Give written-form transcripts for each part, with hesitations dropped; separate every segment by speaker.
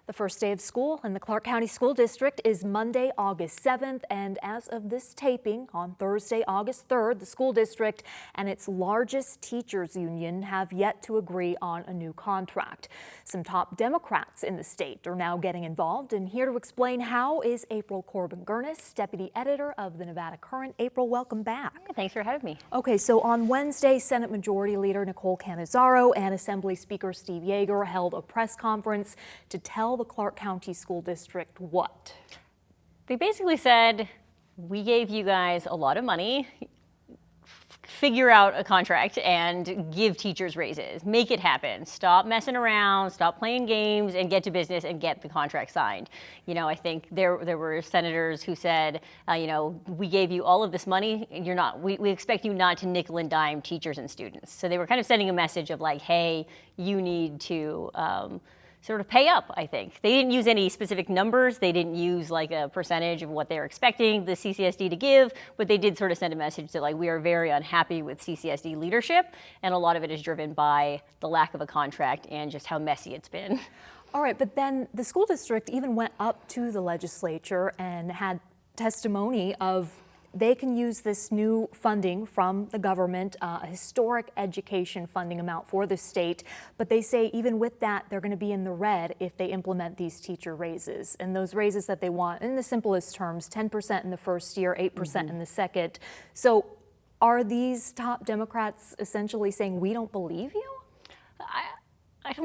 Speaker 1: The first day of school in the Clark County School District is Monday, August 7th, and as of this taping, on Thursday, August 3rd, the school district and its largest teachers union have yet to agree on a new contract. Some top Democrats in the state are now getting involved, and here to explain how is April Corbin Girnus, deputy editor of the Nevada Current. April, welcome back.
Speaker 2: Yeah, thanks for having me.
Speaker 1: Okay, so on Wednesday, Senate Majority Leader Nicole Cannizzaro and Assembly Speaker Steve Yeager held a press conference to tell the Clark County School District what?
Speaker 2: They basically said, we gave you guys a lot of money, figure out a contract and give teachers raises. Make it happen. Stop messing around, stop playing games, and get to business and get the contract signed. You know, I think there were senators who said, you know, we gave you all of this money, and we expect you not to nickel and dime teachers and students. So they were kind of sending a message of like, hey, you need to sort of pay up, I think. They didn't use any specific numbers. They didn't use like a percentage of what they were expecting the CCSD to give, but they did sort of send a message that like, we are very unhappy with CCSD leadership, and a lot of it is driven by the lack of a contract and just how messy it's been.
Speaker 1: All right, but then the school district even went up to the legislature and had testimony of they can use this new funding from the government, a historic education funding amount for the state, but they say even with that, they're going to be in the red if they implement these teacher raises. And those raises that they want, in the simplest terms, 10% in the first year, 8% in the second. So are these top Democrats essentially saying, we don't believe you?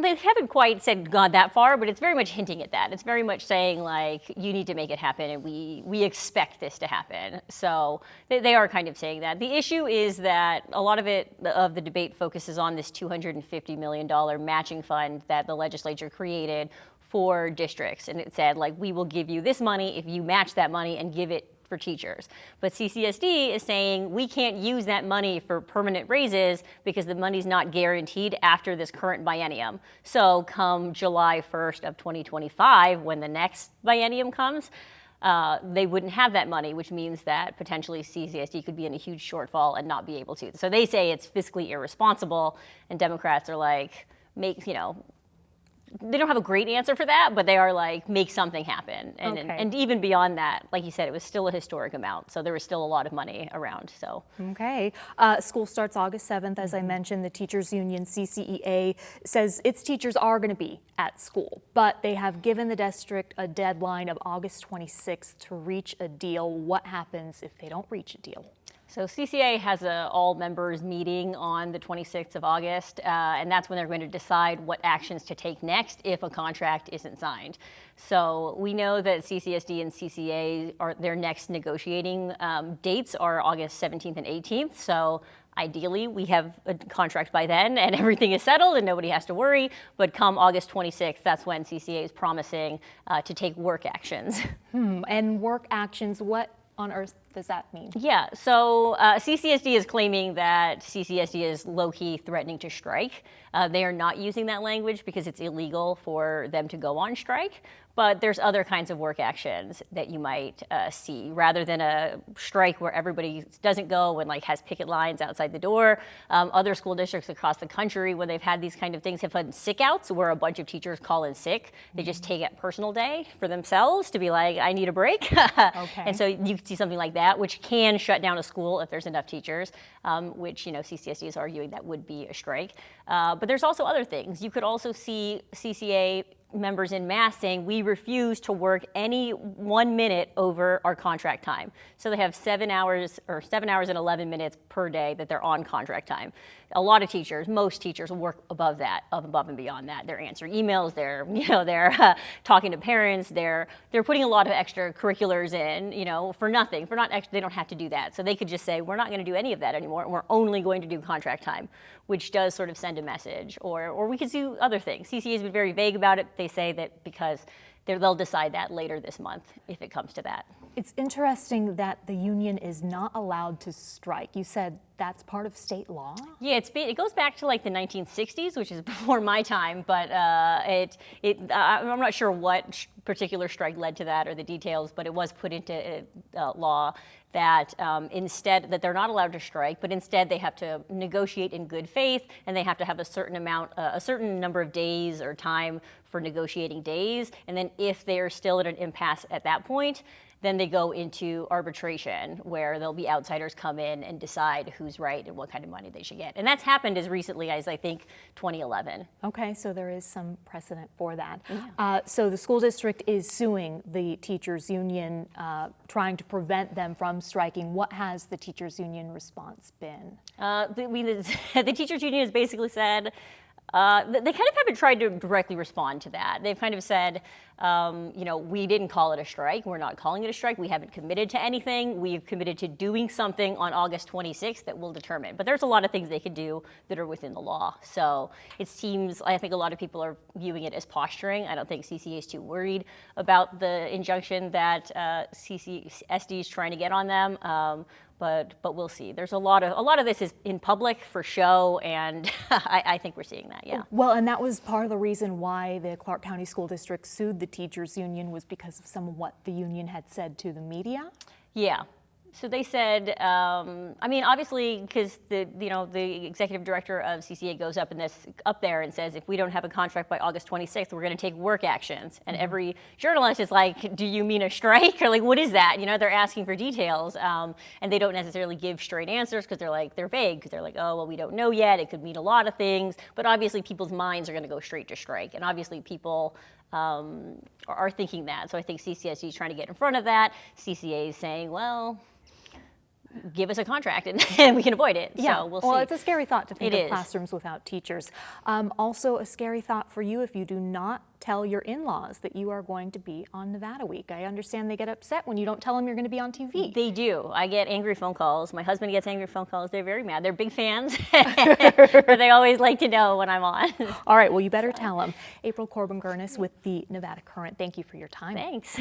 Speaker 2: They haven't quite gone that far, but it's very much hinting at that. It's very much saying like, you need to make it happen and we expect this to happen. So they are kind of saying that. The issue is that a lot of the debate focuses on this $250 million matching fund that the legislature created for districts. And it said like, we will give you this money if you match that money and give it for teachers. But CCSD is saying we can't use that money for permanent raises because the money's not guaranteed after this current biennium. So come July 1st of 2025, when the next biennium comes, they wouldn't have that money, which means that potentially CCSD could be in a huge shortfall and not be able to. So they say it's fiscally irresponsible, and Democrats are like, they don't have a great answer for that, but they are like, make something happen. And,
Speaker 1: okay.
Speaker 2: and even beyond that, like you said, it was still a historic amount. So there was still a lot of money around. So
Speaker 1: okay. School starts August 7th. As I mentioned, the teachers union CCEA says its teachers are going to be at school, but they have given the district a deadline of August 26th to reach a deal. What happens if they don't reach a deal?
Speaker 2: So CCA has an all-members meeting on the 26th of August, and that's when they're going to decide what actions to take next if a contract isn't signed. So we know that CCSD and CCEA, their next negotiating dates are August 17th and 18th. So ideally, we have a contract by then and everything is settled and nobody has to worry. But come August 26th, that's when CCA is promising to take work actions.
Speaker 1: And work actions, what on earth does that mean?
Speaker 2: Yeah, so CCSD is claiming that CCSD is low-key threatening to strike. They are not using that language because it's illegal for them to go on strike, but there's other kinds of work actions that you might see. Rather than a strike where everybody doesn't go and like has picket lines outside the door, other school districts across the country, when they've had these kind of things, have had sick outs where a bunch of teachers call in sick. They just take a personal day for themselves to be like, I need a break.
Speaker 1: Okay.
Speaker 2: And so you could see something like that, which can shut down a school if there's enough teachers, which, you know, CCSD is arguing that would be a strike. But there's also other things. You could also see CCA members in mass saying we refuse to work any 1 minute over our contract time. So they have 7 hours and 11 minutes per day that they're on contract time. A lot of teachers, most teachers work above that, above and beyond that. They're answering emails, they're talking to parents, they're putting a lot of extracurriculars in, for nothing, they don't have to do that. So they could just say, we're not going to do any of that anymore. We're only going to do contract time, which does sort of send a message. Or we could do other things. CCA has been very vague about it. They say that because they'll decide that later this month if it comes to that.
Speaker 1: It's interesting that the union is not allowed to strike. You said that's part of state law?
Speaker 2: Yeah, it goes back to like the 1960s, which is before my time, but I'm not sure what particular strike led to that or the details, but it was put into law that instead that they're not allowed to strike, but instead they have to negotiate in good faith, and they have to have a certain number of days or time for negotiating days. And then if they are still at an impasse at that point, then they go into arbitration, where there'll be outsiders come in and decide who's right and what kind of money they should get. And that's happened as recently as, I think, 2011.
Speaker 1: Okay, so there is some precedent for that. Yeah. So the school district is suing the teachers union, trying to prevent them from striking. What has the teachers union response been?
Speaker 2: The teachers union has basically said, they kind of haven't tried to directly respond to that. They've kind of said, we didn't call it a strike. We're not calling it a strike. We haven't committed to anything. We've committed to doing something on August 26th that we'll determine. But there's a lot of things they could do that are within the law. So it seems, I think a lot of people are viewing it as posturing. I don't think CCEA is too worried about the injunction that CCSD is trying to get on them. But we'll see. There's a lot of this is in public for show, and I think we're seeing that. Yeah.
Speaker 1: Well, and that was part of the reason why the Clark County School District sued the teachers union, was because of some of what the union had said to the media.
Speaker 2: Yeah. So they said, obviously, because the executive director of CCEA goes up there and says, if we don't have a contract by August 26th, we're going to take work actions. And every journalist is like, do you mean a strike? Or like, what is that? They're asking for details, and they don't necessarily give straight answers because they're vague, because they're like, oh, well, we don't know yet. It could mean a lot of things. But obviously, people's minds are going to go straight to strike. And obviously, people are thinking that. So I think CCSD is trying to get in front of that. CCEA is saying, well, give us a contract and we can avoid it.
Speaker 1: Yeah.
Speaker 2: So we'll see.
Speaker 1: Well, it's a scary thought to think
Speaker 2: It
Speaker 1: of
Speaker 2: is.
Speaker 1: classrooms without teachers. Also a scary thought for you if you do not tell your in-laws that you are going to be on Nevada Week. I understand they get upset when you don't tell them you're going to be on TV.
Speaker 2: They do. I get angry phone calls. My husband gets angry phone calls. They're very mad. They're big fans, but they always like to know when I'm on.
Speaker 1: All right, well, you better tell them. April Corbin Girnus with the Nevada Current, thank you for your time.
Speaker 2: Thanks.